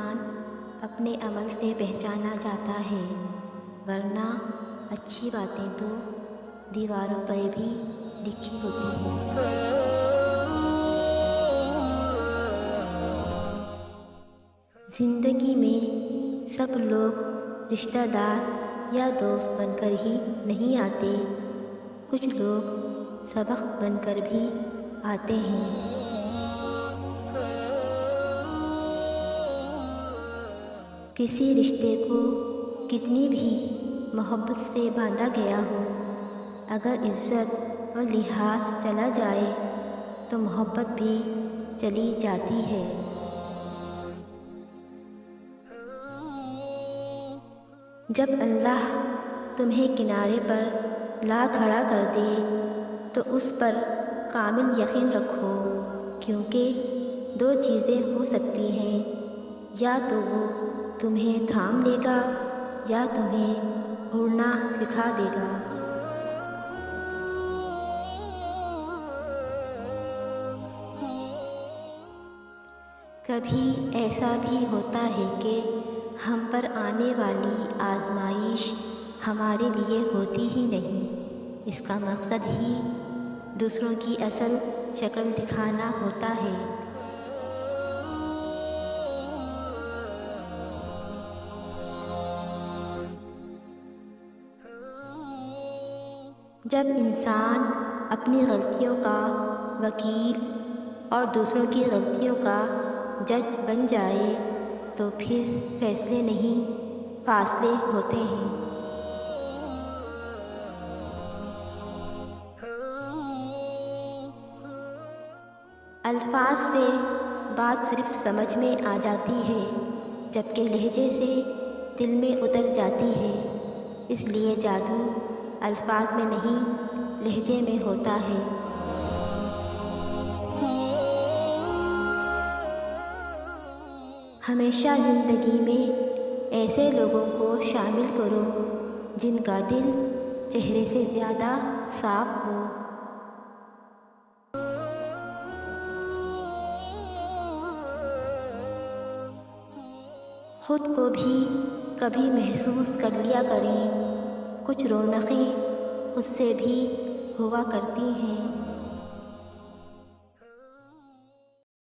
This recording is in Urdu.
انسان اپنے عمل سے پہچانا جاتا ہے، ورنہ اچھی باتیں تو دیواروں پر بھی لکھی ہوتی ہیں۔ زندگی میں سب لوگ رشتہ دار یا دوست بن کر ہی نہیں آتے، کچھ لوگ سبق بن کر بھی آتے ہیں۔ کسی رشتے کو کتنی بھی محبت سے باندھا گیا ہو، اگر عزت اور لحاظ چلا جائے تو محبت بھی چلی جاتی ہے۔ جب اللہ تمہیں کنارے پر لا کھڑا کر دے تو اس پر کامل یقین رکھو، کیونکہ دو چیزیں ہو سکتی ہیں، یا تو وہ تمہیں تھام لے گا یا تمہیں اڑنا سکھا دے گا۔ کبھی ایسا بھی ہوتا ہے کہ ہم پر آنے والی آزمائش ہمارے لیے ہوتی ہی نہیں، اس کا مقصد ہی دوسروں کی اصل شکل دکھانا ہوتا ہے۔ جب انسان اپنی غلطیوں کا وکیل اور دوسروں کی غلطیوں کا جج بن جائے تو پھر فیصلے نہیں، فاصلے ہوتے ہیں۔ الفاظ سے بات صرف سمجھ میں آ جاتی ہے، جبکہ لہجے سے دل میں اتر جاتی ہے، اس لیے جادو الفاظ میں نہیں لہجے میں ہوتا ہے۔ ہمیشہ زندگی میں ایسے لوگوں کو شامل کرو جن کا دل چہرے سے زیادہ صاف ہو۔ خود کو بھی کبھی محسوس کر لیا کریں، کچھ رونقیں خود سے بھی ہوا کرتی ہیں۔